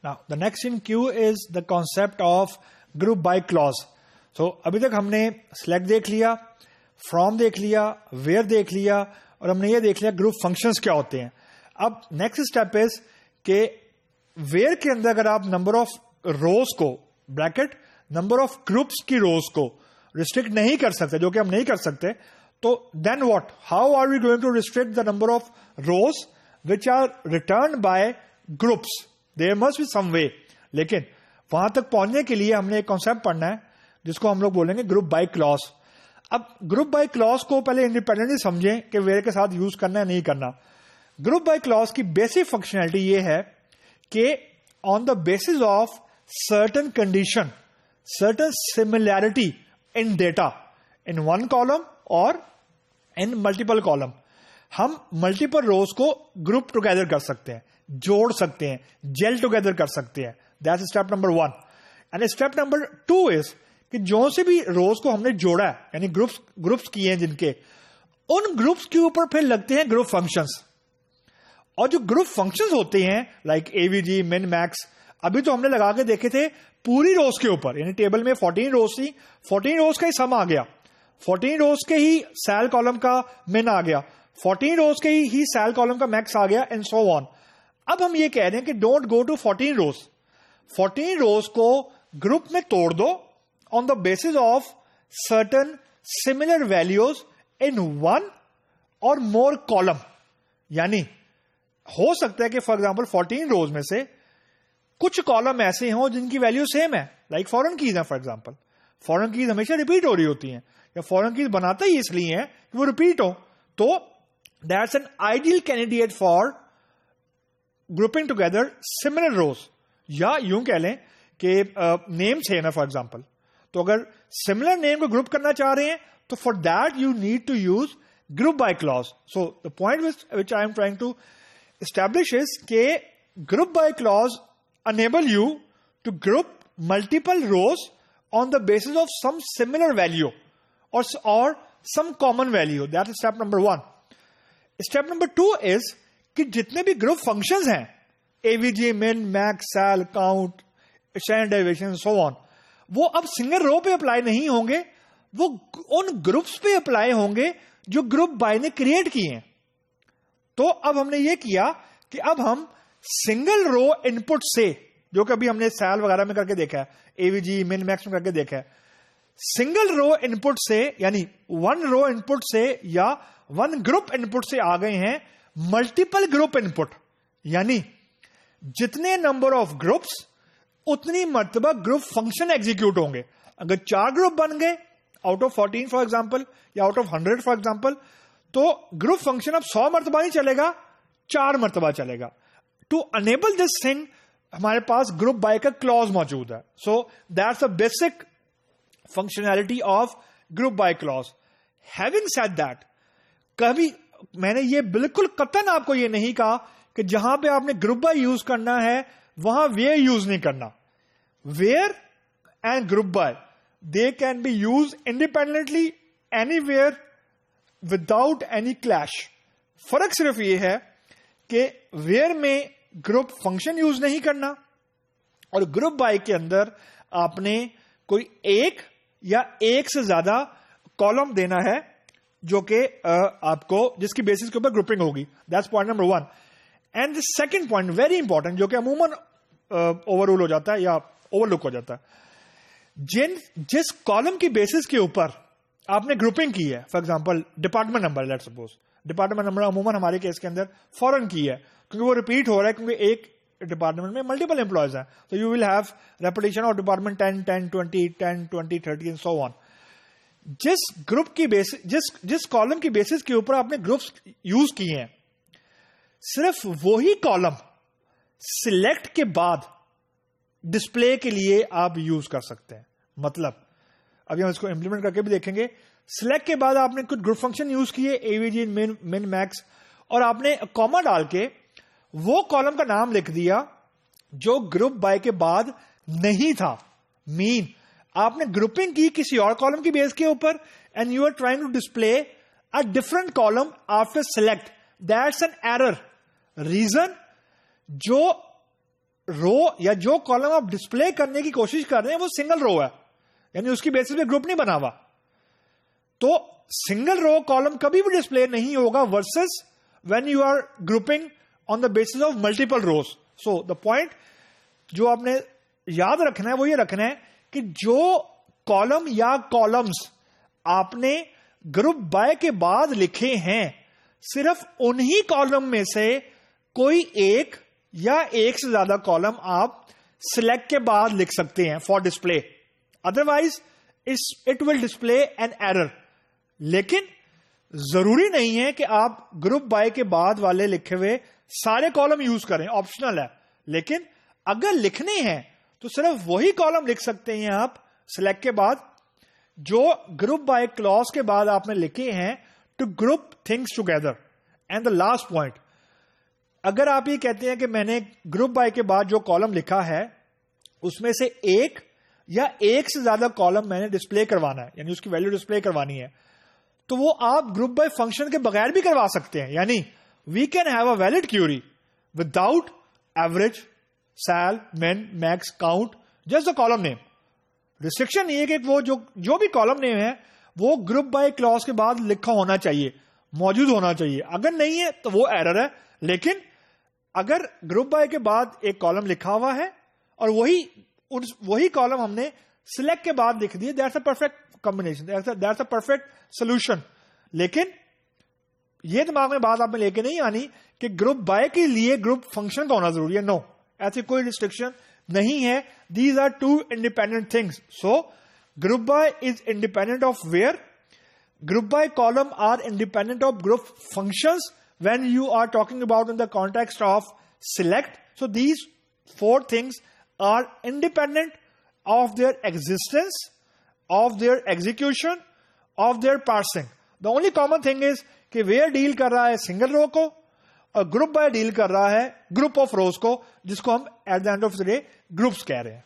Now, the next in queue is the concept of group by clause. So, अभी तक हमने select देख लिया, from देख लिया, where देख लिया, और हमने ये देख लिया ग्रुप फंक्शंस क्या होते हैं. अब नेक्स्ट स्टेप इज कि where के अंदर अगर आप नंबर ऑफ रोज को ब्रैकेट नंबर ऑफ ग्रुप्स की रोज को रिस्ट्रिक्ट नहीं कर सकते, जो कि हम नहीं कर सकते, तो then what, how are we going to restrict the number of rows which are return by groups. There must be some way. लेकिन वहां तक पहुंचने के लिए हमने एक कॉन्सेप्ट पढ़ना है जिसको हम लोग बोलेंगे ग्रुप बाय क्लॉज. अब ग्रुप बाय क्लॉज को पहले इंडिपेंडेंटली समझें कि वेयर के साथ यूज करना है नहीं करना. ग्रुप बाय क्लॉज की बेसिक फंक्शनैलिटी ये है कि on the basis of certain condition, certain similarity in data in one column और इन मल्टीपल कॉलम, हम मल्टीपल रोज को ग्रुप टुगेदर कर सकते हैं, जोड़ सकते हैं, जेल टुगेदर कर सकते हैं. That's step number 1. And step number 2 is कि जो से भी रोज को हमने जोड़ा है, यानी ग्रुप्स किए हैं जिनके, उन ग्रुप्स के ऊपर फिर लगते हैं ग्रुप फंक्शंस. और जो ग्रुप फंक्शंस होते हैं लाइक एवीजी, मिन, मैक्स, अभी तो हमने लगा के देखे थे पूरी रोज के ऊपर, यानी टेबल में 14 रोज थी, 14 रोज का ही सम आ गया, 14 रोज के ही सेल कॉलम का मिन आ गया, 14 रोज के ही सेल कॉलम का मैक्स आ गया, एंड सो ऑन. अब हम ये कह रहे हैं कि डोंट गो टू 14 रोज. 14 रोज को ग्रुप में तोड़ दो on the basis of certain similar values in one और मोर कॉलम. यानी हो सकता है कि फॉर एग्जाम्पल 14 रोज में से कुछ कॉलम ऐसे हों जिनकी वैल्यू सेम है, लाइक फॉरेन कीज है. फॉर एग्जाम्पल फॉरेन कीज हमेशा रिपीट हो रही होती हैं, या फॉरेन कीज बनाता ही इसलिए है कि वो रिपीट हो. तो that's an ideal candidate for grouping together similar rows. या यूं कह लें कि नेम सेम है फॉर एग्जाम्पल, तो अगर सिमिलर नेम को ग्रुप करना चाह रहे हैं तो for that you need to use group by clause. So the point which I am trying to establish is के group by clause enable you to group multiple rows on the basis of some similar value or some common value. That is step number 1. Step number 2 is कि जितने भी group functions हैं, AVG, min, max, sal, count, standard deviation, so on, वो अब single row पे apply नहीं होंगे, वो उन ग्रुप्स पे अप्लाई होंगे जो ग्रुप बाय ने क्रिएट किए हैं. तो अब हमने ये किया कि अब हम सिंगल रो इनपुट से, जो कभी हमने सेल वगैरह में करके देखा है, एवीजी, मिन, मैक्स में करके देखा है, सिंगल रो इनपुट से यानी वन रो इनपुट से या वन ग्रुप इनपुट से आ गए हैं मल्टीपल ग्रुप इनपुट. यानी जितने नंबर ऑफ ग्रुप्स उतनी मर्तबा ग्रुप फंक्शन एग्जीक्यूट होंगे. अगर 4 ग्रुप बन गए आउट ऑफ 14 फॉर एग्जाम्पल, या आउट ऑफ 100 फॉर एग्जाम्पल, तो ग्रुप फंक्शन अब 100 मरतबा नहीं चलेगा, 4 मरतबा चलेगा. टू अनेबल दिस थिंग हमारे पास ग्रुप बाय का क्लॉज मौजूद है. So that's a basic functionality of group by clause. Having said that, कभी मैंने ये बिल्कुल कतन आपको ये नहीं कहा कि जहां पे आपने ग्रुप बाय यूज करना है वहां वेयर यूज नहीं करना. Where and group by they can be use independently anywhere without any clash. फर्क सिर्फ यह है कि वेयर में ग्रुप फंक्शन यूज नहीं करना और ग्रुप बाय के अंदर आपने कोई एक या एक से ज्यादा कॉलम देना है जो कि आपको जिसकी बेसिस के ऊपर ग्रुपिंग होगी. That's point number 1. And the second point very important, जो कि अमूमन ओवररूल हो जाता है या ओवरलुक हो जाता है, जिस कॉलम की बेसिस के ऊपर आपने ग्रुपिंग की है, for example department number, let's suppose department number अमूमन हमारे केस के अंदर फॉरेन की है क्योंकि वो रिपीट हो रहा है, क्योंकि एक डिपार्टमेंट में मल्टीपल एम्प्लॉयज हैं, तो you will have repetition of department 10, 10, 20, 10, 20, 30 and so on. जिस ग्रुप की बेसिस, जिस कॉलम की बेसिस के ऊपर आपने ग्रुप्स यूज किए हैं, सिर्फ वही कॉलम सिलेक्ट के बाद डिस्प्ले के लिए आप यूज कर सकते हैं. मतलब अभी हम इसको इंप्लीमेंट करके भी देखेंगे. सिलेक्ट के बाद आपने कुछ ग्रुप फंक्शन यूज किए, एवीजी, मिन, मैक्स, और आपने कॉमा डाल के वो कॉलम का नाम लिख दिया जो ग्रुप बाय के बाद नहीं था. मीन आपने ग्रुपिंग की किसी और कॉलम की बेस के ऊपर and you are trying to display a different column after select. That's an error. Reason, जो रो या जो कॉलम आप डिस्प्ले करने की कोशिश कर रहे हैं वो सिंगल रो है, यानी उसकी बेसिस पे ग्रुप नहीं बना हुआ, तो सिंगल रो कॉलम कभी भी डिस्प्ले नहीं होगा versus when you are grouping on the basis of multiple rows. So the point जो आपने याद रखना है वो ये रखना है कि जो कॉलम या कॉलम्स आपने ग्रुप बाय के बाद लिखे हैं, सिर्फ उन्हीं कॉलम में से कोई एक या एक से ज्यादा कॉलम आप सिलेक्ट के बाद लिख सकते हैं for display, otherwise it will display an error. लेकिन जरूरी नहीं है कि आप ग्रुप बाय के बाद वाले लिखे हुए सारे कॉलम यूज करें, ऑप्शनल है. लेकिन अगर लिखने हैं तो सिर्फ वही कॉलम लिख सकते हैं आप सिलेक्ट के बाद जो ग्रुप बाय क्लॉज के बाद आपने लिखे हैं, to group things together. And the last point, अगर आप ये कहते हैं कि मैंने ग्रुप बाय के बाद जो कॉलम लिखा है उसमें से एक या एक से ज्यादा कॉलम मैंने डिस्प्ले करवाना है, यानी उसकी वैल्यू डिस्प्ले करवानी है, तो वो आप ग्रुप बाय फंक्शन के बगैर भी करवा सकते हैं. यानी we can have a valid query without average, sum, min, max, count, just the column name. Restriction ये है कि वो जो भी कॉलम नेम है वो ग्रुप बाय क्लॉज के बाद लिखा होना चाहिए, मौजूद होना चाहिए. अगर नहीं है तो वो एरर है. लेकिन अगर ग्रुप बाय के बाद एक कॉलम लिखा हुआ है और वही कॉलम हमने सिलेक्ट के बाद लिख दिए, that's a perfect combination, that's a perfect solution. लेकिन ये दिमाग में बात आप में लेके नहीं आनी कि ग्रुप बाय के लिए ग्रुप फंक्शन का होना जरूरी है. नो, ऐसी कोई रिस्ट्रिक्शन नहीं है. These are two independent things. So group by is independent of where, group by column are independent of group functions when you are talking about in the context of select. So these four things are independent of their existence, of their execution, of their parsing. The only common thing is कि where deal कर रहा है single row को और group by deal कर रहा है group of रोज को, जिसको हम at the end of the day groups कह रहे हैं.